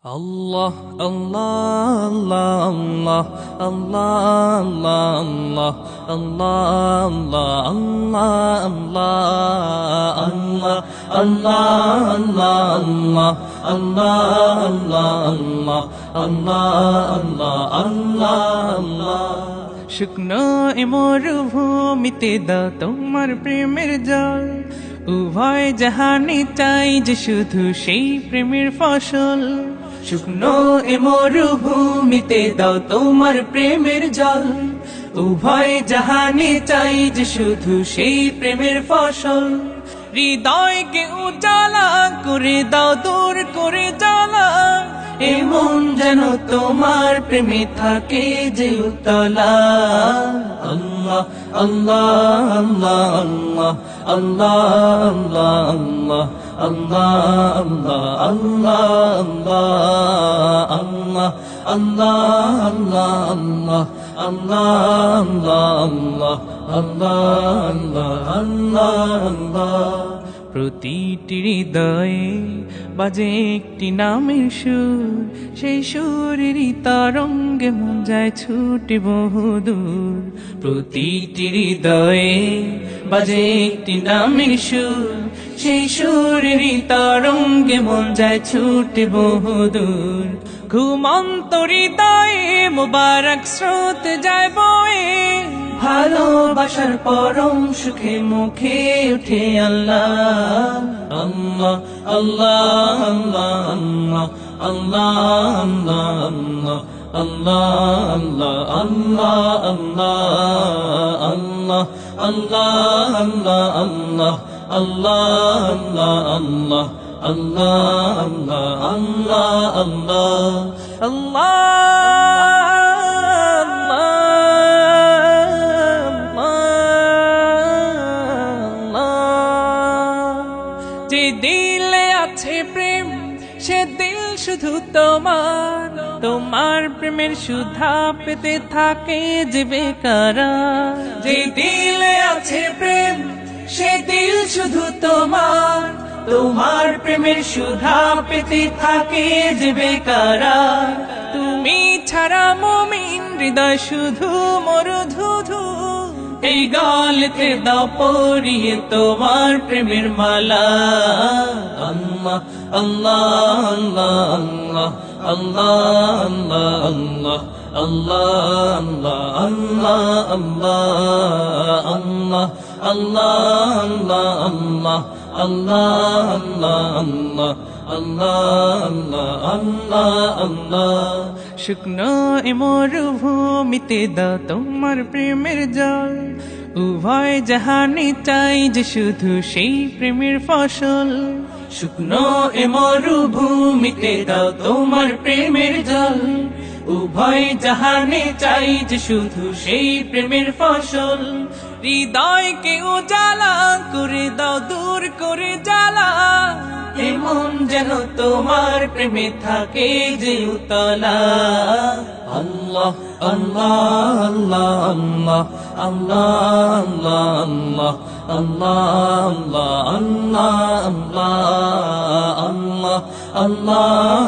Allah, Allah, Allah, Allah, Allah, Allah, Allah, Allah, Allah, Allah, Allah, Allah, Allah, Allah, Allah. শুকনো এ মরুভূমিতে দাও তোমার প্রেমের জল, উভয় জাহানে চাই যে শুধু সেই প্রেমের ফসল। শুকনো এ মরুভূমিতে দাও তোমার প্রেমের জল, উভয় জাহানে চাই যে শুধু সেই প্রেমের ফসল। হৃদয়কে উজালা করে দাও, দূর করে জ্বালা, এমন যেন তোমার প্রেমে থাকে যে উতলা। আল্লাহ আল্লাহ আল্লাহ আল্লাহ আল্লাহ আল্লাহ আল্লাহ আল্লাহ আল্লাহ আল্লাহ আল্লাহ আল্লাহ আল্লাহ। প্রতিটি হৃদয়ে বাজে একটি নামের সুর, সেই সুরেরই তরঙ্গে মন যায় ছুটে বহুদূর। প্রতিটি হৃদয়ে বাজে একটি নামের সুর, সেই সুরেরই তরঙ্গে মন যায় ছুটে বহুদূর। ঘুমন্ত হৃদয়ে মুবারক স্রোত যায় বয়ে, ভালোবাসার পরম সুখে মুখে উঠে আল্লাহ আল্লাহ আল্লাহ আল্লাহ আল্লাহ আল্লাহ আল্লাহ আল্লাহ আল্লাহ আল্লাহ আল্লাহ আল্লাহ আল্লাহ আল্লাহ আল্লাহ আল্লাহ আল্লাহ আল্লাহ। যে দিলে আছে প্রেম সে দিল শুধু তোমার, তোমার প্রেমের সুধা পেতে থাকে যে বেকারার। যে দিলে আছে প্রেম সে দিল শুধু তোমার, তোমার প্রেমের সুধা পেতে থাকে যে বেকারার। তুমি ছাড়া মুমিন হৃদয় শুধু মরুধুধু, এই গলেতে দাও পরিয়ে তোমার প্রেমের মালা। আল্লাহ আল্লাহ আল্লাহ আল্লাহ আল্লাহ আল্লাহ আল্লাহ আল্লাহ আল্লাহ আল্লাহ আল্লাহ আল্লাহ আল্লাহ আল্লাহ। শুকনো এ মরুভূমিতে দাও তোমার প্রেমের জল, উভয় জাহানে চাই যে শুধু সেই প্রেমের ফসল। শুকনো এ মরুভূমিতে দাও তোমার প্রেমের জল, উভয় জাহানে চাই যে শুধু সেই প্রেমের ফসল। হৃদয়কে উজালা করে দাও, দূর করে জ্বালা, এমন যেন তোমার প্রেমে থাকে যে উতলা। আল্লাহ আল্লাহ আল্লাহ আল্লাহ আল্লাহ আল্লাহ আল্লাহ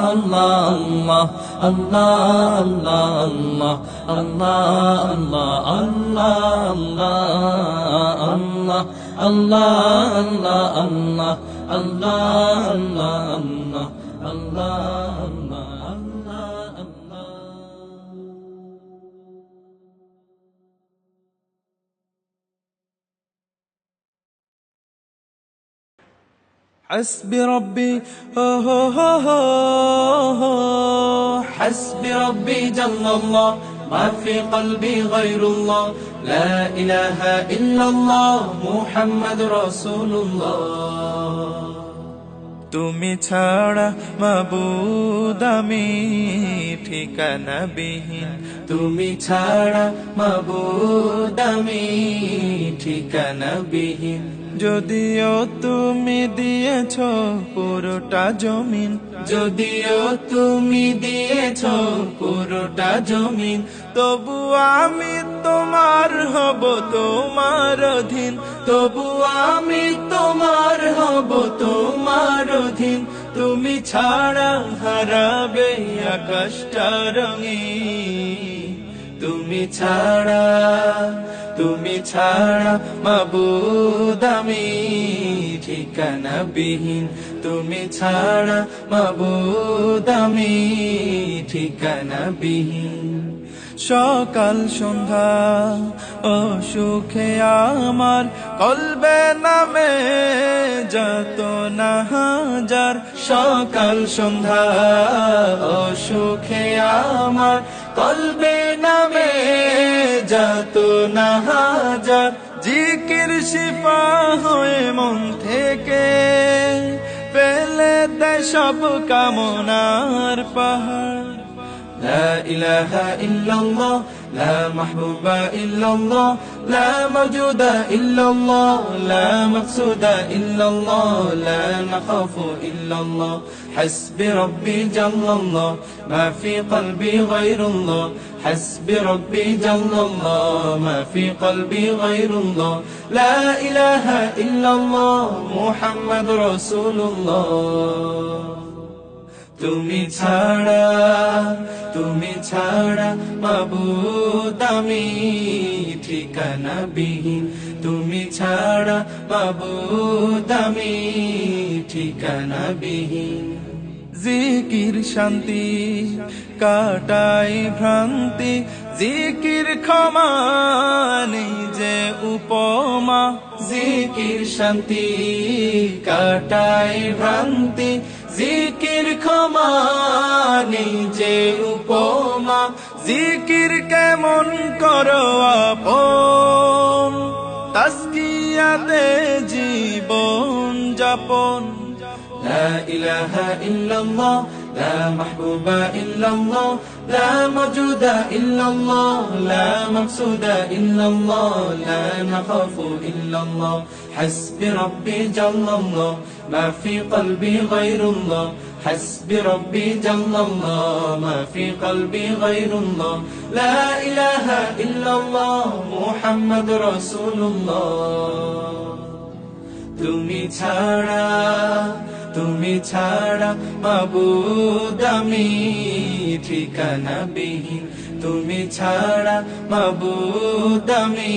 আল্লাহ আল্লাহ আল্লাহ আল্লাহ আল্লাহ। حسبي ربي حسبي ربي جل الله، ما في قلبي غير الله، لا إله إلا الله محمد رسول الله। তুমি ছাড়া মাবুদ আমি ঠিকানা বিহীন, তুমি ছাড়া মাবুদ আমি ঠিকানা বিহীন। যদিও তুমি দিয়েছ পুরোটা জমিন, যদিও তুমি দিয়েছ পুরোটা জমিন, তবু আমি তোমার হব তোমার অধীন। তবু আমি তোমার হব, তোমার অধীন। তুমি ছাড়া হারাবে আকাশটা রঙিন, তুমি ছাড়া মাবুদ আমি ঠিকানা বিহীন। তুমি ছাড়া মাবুদ আমি ঠিকানা বিহীন। সকাল সন্ধ্যা ও সুখে আমার কলবে নামে যত না হাজার। সকাল সন্ধ্যা ও সুখে আমার কলবে নামে যত না হাজার। জিকির শিফা হয়ে মন থেকে ফেলে দেয় সব কামনার পাহাড়। لا إله إلا الله لا محبوب إلا الله لا موجود إلا الله لا مقصود إلا الله لا نخاف إلا الله حسبي ربي جل الله ما في قلبي غير الله حسبي ربي جل الله ما في قلبي غير الله لا إله إلا الله محمد رسول الله তুমি ছাড়া মাবুদ আমি ঠিকানা বিহীন। তুমি ছাড়া মাবুদ আমি ঠিকানা বিহীন। জিকির শান্তি কাটাই ভ্রান্তি, জিকির ক্ষমা নেই যে উপমা। জিকির শান্তি কাটাই ভ্রান্তি, জিকির ক্ষমা নেই যে উপমা। জিকির কেমন করো আপন, তাসকিয়াতে জীবন যাপন। لا إله إلا الله لا محبوب إلا الله لا موجود إلا الله لا مقصود إلا الله لا نخاف إلا الله حسبي ربي جل الله ما في قلبي غير الله حسبي ربي جل الله ما في قلبي غير الله لا إله إلا الله محمد رسول الله তুমি ছাড়া মাবুদ আমি ঠিকানা বিহীন। তুমি ছাড়া মাবুদ আমি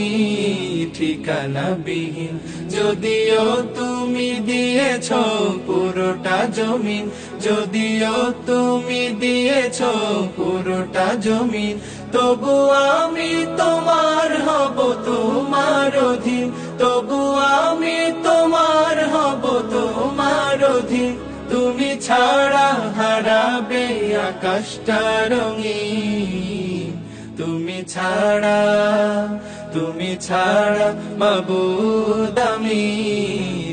ঠিকানা বিহীন। যদিও তুমি দিয়েছো পুরোটা জমিন, যদিও তুমি দিয়েছো পুরোটা জমিন, তবু আমি তোমার হব, তোমার অধীন। তবু আমি তোমার হব, তোমার অধীন। তুমি ছাড়া হারাবে আকাশটা রঙিন। তুমি ছাড়া মাবুদ আমি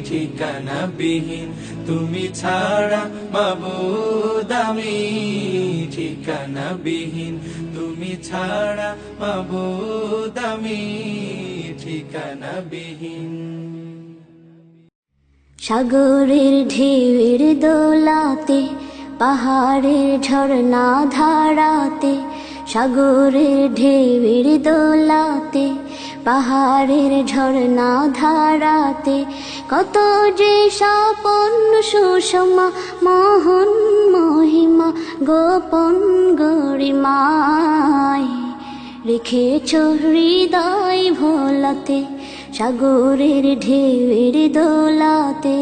ঠিকানা বিহীন। তুমি ছাড়া মাবুদ আমি ঠিকানা বিহীন। তুমি ছাড়া মাবুদ আমি ঠিকানা বিহীন। সাগরের ঢেউয়ের দোলাতে, পাহাড়ের ঝর্ণা ধারাতে, সাগরের ঢেউয়ের দোলাতে, পাহাড়ের ঝর্ণা ধারাতে, কত যে স্বপন সুষমা মোহন মহিমা গোপন গরিমায় রেখেছ হৃদয় ভোলাতে, সাগরের ঢেউয়ের দোলাতে।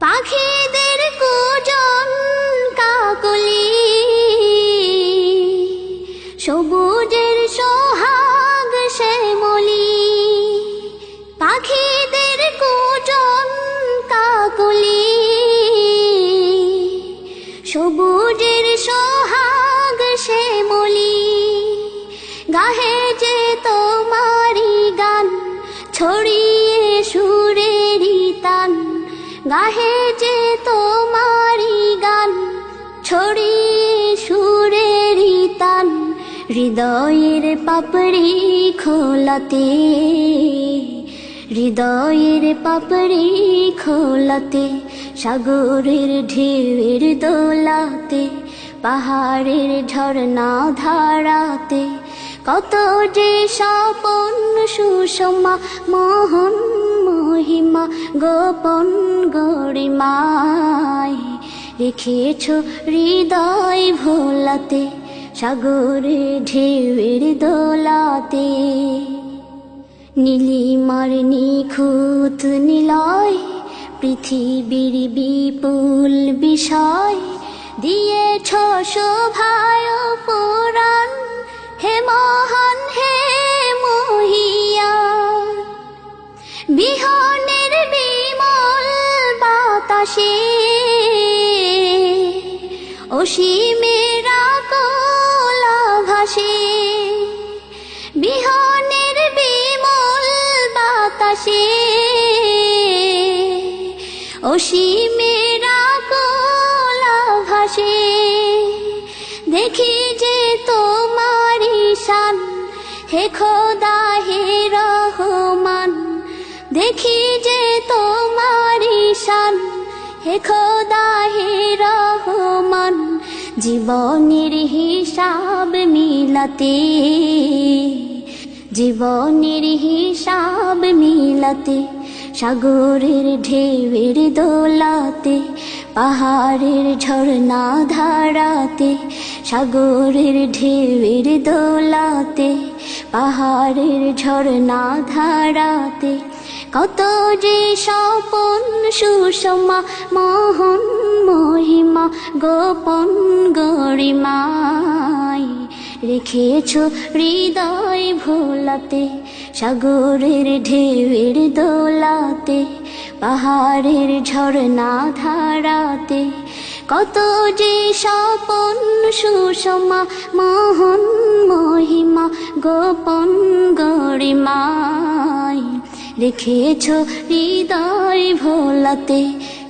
পাখিদের কুজন কাকলি, সবুজের সোহাগ শ্যামলি। পাখিদের কুজন কাকলি, সবুজের সোহাগ শ্যামলি। গাহে যে তোমারি গান ছড়িয়ে সুরেরি তান, গাহে যে তোমারি গান ছড়িয়ে সুরেরি তান। হৃদয়ের পাপড়ি খোলাতে, হৃদয়ের পাপড়ি খোলাতে, সাগরের ঢেউয়ের দোলাতে, পাহাড়ের ঝর্ণা ধারাতে, কত যে স্বপন সুষমা মোহন মহিমা গোপন গরিমায় রেখেছ হৃদয় ভোলাতে সাগরে ঢেউয়ের দোলাতে নীলিমার নিখুঁত নিলয় পৃথিবীর বিপুল বিষয় দিয়েছ শোভায় পুরাণ হে মহান হে মহিয়ান বিহনের বিমল বাতাসে অসীমের আকুল আভাসে বিহনের বিমল বাতাসে অসীমের আকুল আভাসে দেখি যে তোমারি শান হে খোদা হে রহমান দেখি যে তোমারি শান হে খোদা হে রহমান জীবনের হিসাব মিলাতে জীবনের হিসাব মিলাতে সাগরের ঢেউয়ের দোলাতে পাহাড়ের ঝর্ণা ধারাতে সাগরের ঢেউয়ের দোলাতে পাহাড়ের ঝর্ণা ধারাতে কত যে স্বপন সুষমা মোহন মহিমা গোপন গরিমায় রেখেছ হৃদয় ভোলাতে সাগরের ঢেউয়ের দোলাতে পাহাড়ের ঝর্ণা ধারাতে কত যে স্বপন সুষমা মোহন মহিমা গোপন গরিমায় রেখেছ হৃদয় ভোলাতে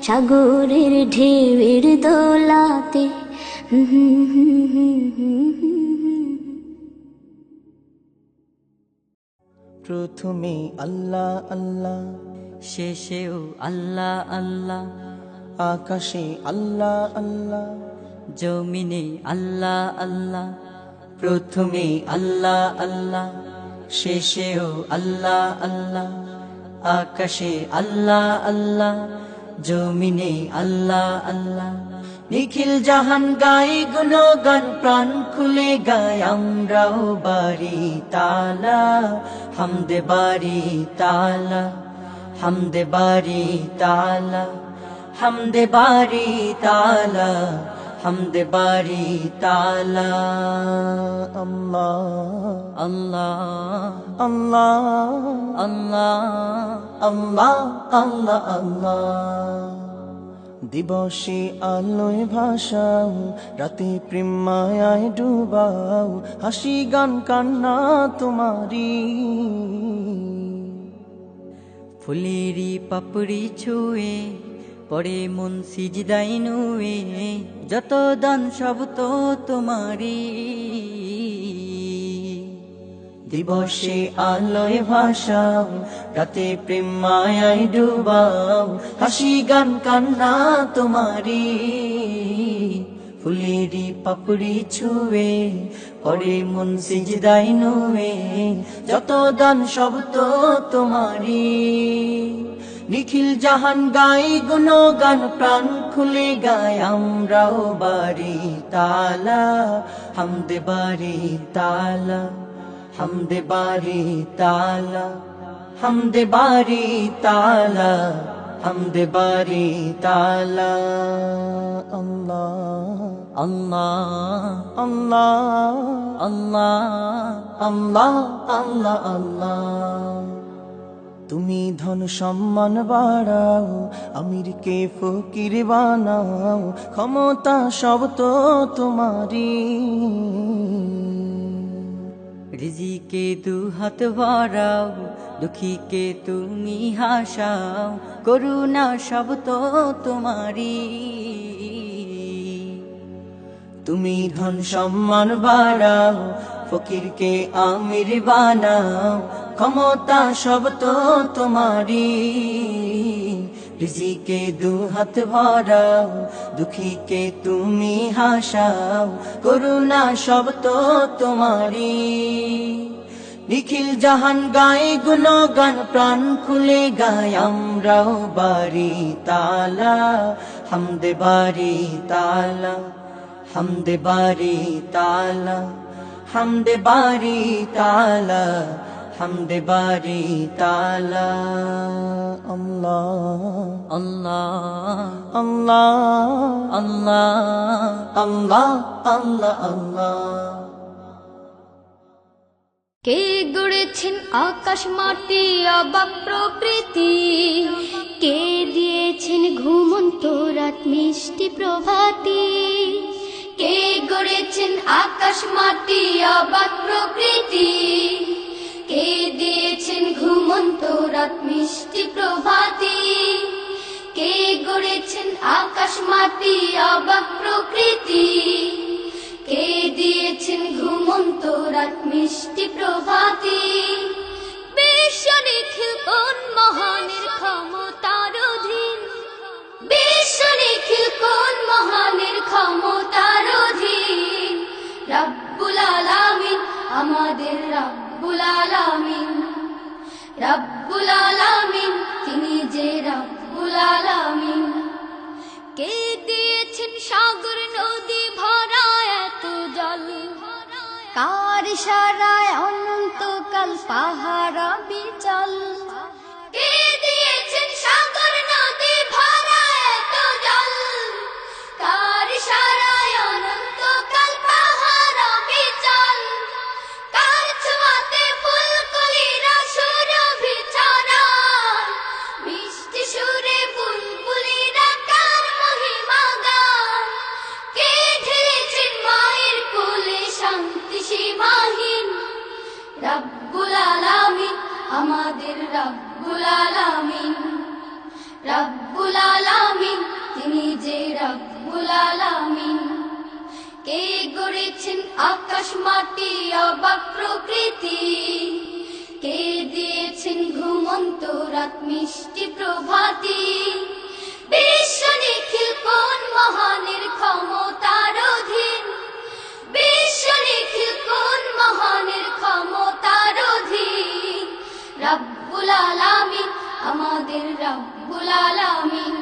সাগরের ঢেউয়ের দোলাতে প্রথমে আল্লাহ আল্লাহ, শেষেও আল্লাহ আল্লাহ, আকাশে আল্লাহ আল্লাহ, জমিনে আল্লাহ আল্লাহ। প্রথমে আল্লাহ আল্লাহ, শেষেও আল্লাহ আল্লাহ, আকাশে আল্লাহ আল্লাহ, জমিনে আল্লাহ আল্লাহ। নিখিল জাহান গাই গুণগান প্রাণ খুলে গায় আমরাও বাড়ি তালা, হামদে বাড়ি তালা, হামদে বাড়ি তালা, হামদে বাড়ি তালা, হামদে বাড়ি তালা। আল্লাহ আল্লাহ আল্লাহ আল্লাহ আল্লাহ আল্লাহ আল্লাহ। দিবসে আলোয় ভাসাও, রাতে প্রেমায় ডুবাও, হাসি গান কান্না তোমারি। ফুলেরি পাপড়ি ছুঁয়ে পরে মন সিজদাই নুয়ে, যত দান সব তো তোমারি। দিবসে আলোয় ভাসাও, রাতে প্রেমায় ডুবাও, হাসি গান কান্না তোমারি। ফুলেরি পাপড়ি ছুঁয়ে পরে মন সিজদাই নুয়ে, যত দান সব তো তোমারি। নিখিল জাহান গাই গুণগান প্রাণ খুলে গায় আমরাও বাড়ি তালা, হামদে বাড়ি তালা, হামদে বাড়ি তালা, হামদে বাড়ি তালা, হামদে বাড়ি তালা। আল্লাহ আল্লাহ আল্লাহ আল্লাহ আল্লাহ আল্লাহ আল্লাহ। তুমি ধন সম্মান বাড়াও, আমিরকে ফকির বানাও, ক্ষমতা সব তো তোমারি। রিজিকে দু হাত ভরাও, দুঃখীকে তুমি হাসাও, করুণা সব তো তোমারি। তুমি ধন সম্মান বাড়াও, ফকিরকে আমির বানাও, ক্ষমতা সব তো তোমারি। রিজিকে দুহাত ভরাও, দুঃখীকে তুমি হাসাও, করুণা সব তো তোমারি। নিখিল জাহান গায়ে গুণগান, প্রাণ খুলে গায় আমরাও বাড়ি তালা, হামদে বাড়ি তালা, হামদে বাড়ি তালা, হামদে বাড়ি তালা, হামদে বাড়ি তালা। আল্লাহ আল্লাহ আল্লাহ আল্লাহ আল্লাহ আল্লাহ আল্লাহ। কে গড়েছেন আকাশ মাটি অবাক প্রকৃতি, কে দিয়েছেন ঘুমন্ত রাত মিষ্টি প্রভাতি। কে গড়েছেন আকাশ মাটি অবাক প্রকৃতি, কে দিয়েছেন ঘুমন্ত রাত মিষ্টি প্রভাতি। কে গড়েছেন আকাশ মাটি অবাক প্রকৃতি, কে দিয়েছেন ঘুমন্ত রাত মিষ্টি প্রভাতি। বিশ্ব নিখিল কোন মহানের ক্ষমতার অধীন, বিশ্ব নিখিল কোন মহানের ক্ষমতার অধীন। রব্বুল আলামিন আমাদের রব্বুল আলামিন, রব্বুল আলামিন তিনি যে রব্বুল আলামিন। কে দিয়েছেন সাগর নদী ভরা এত জল, কার ইশারায় অনন্তকাল পাহাড় বিচল। কে দিয়েছেন সাগর নদী ভরা এত জল, কার ইশারায় অনন্তকাল পাহাড় বিচল। কার ছোঁয়াতে ফুলকলিরা সুরভি ছড়ায়, মিষ্টি সুরে বুলবুলিরা কার মহিমা গায়। কে ঢেলেছেন মায়ের কোলে শান্তি সীমাহীন, রব্বুল আলামিন আমাদের রব্বুল আলামিন, রব্বুল আলামিন তিনি যে রব্বুল আলামিন। কে গড়েছেন আকাশ মাটি অবাক প্রকৃতি, কে দিয়েছেন ঘুমন্ত রাত মিষ্টি প্রভাতি। বিশ্ব নিখিল কোন মহানের ক্ষমতার অধীন, বিশ্ব নিখিল কোন মহানের ক্ষমতার অধীন। রব্বুল আলামিন আমাদের রব্বুল আলামিন,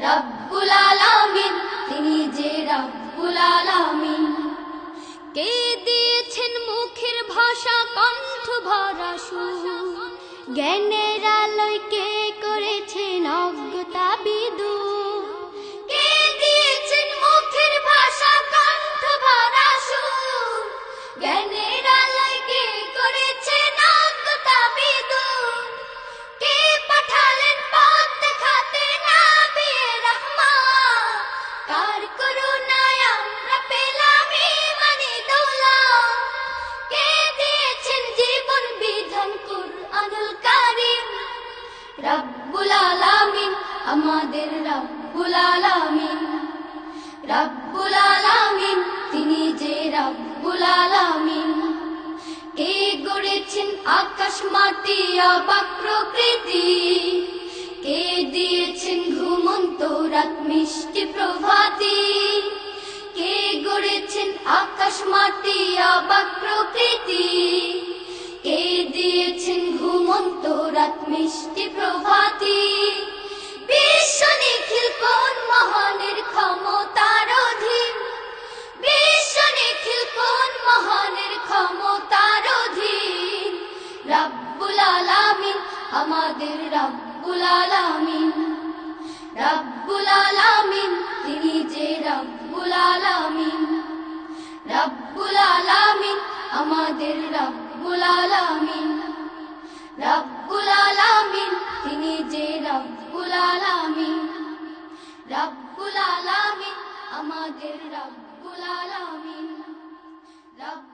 রব্বুল আলামিন তিনি যে রব্বুল আলামিন। কে দিয়েছেন মুখের ভাষা কণ্ঠ ভরা সুর, জ্ঞানের আলোয় কে করেছেন অজ্ঞতা বিদূর। কে দিয়েছেন মুখের ভাষা কণ্ঠ ভরা সুর, জ্ঞানের আলোয় কে করেছেন অজ্ঞতা বিদূর। কে পাঠালেন পথ দেখাতে নবিয়ে রহমান, কার করুণায় আমরা পেলাম ঈমানি দৌলত। কে দিয়েছেন জীবন বিধান কুরআনুল কারীম, রব্বুল আলামিন আমাদের রব্বুল আলামিন, রব্বুল আলামিন তিনি যে রব্বুল আলামিন। কে গড়েছেন আকাশ মাটি অবাক প্রকৃতি, কে দিয়েছেন ঘুমন্ত রাত মিষ্টি প্রভাতি। কে গড়েছেন আকাশ মাটি অবাক প্রকৃতি, কে দিয়েছেন ঘুমন্ত রাত মিষ্টি প্রভাতি। বিশ্ব নিখিল কোন মহানের ক্ষমতার অধীন, বিশ্ব নিখিল কোন মহানের ক্ষমতার অধীন। রব্বুল আলামিন আমাদের রব্বুল আলামিন, রব্বুল আলামিন তিনি যে রব্বুল আলামিন, রব্বুল আলামিন আমাদের রব্বুল আলামিন, রব্বুল আলামিন তিনি যে রব্বুল আলামিন, রব্বুল আলামিন আমাদের রব্বুল আলামিন, রব্বুল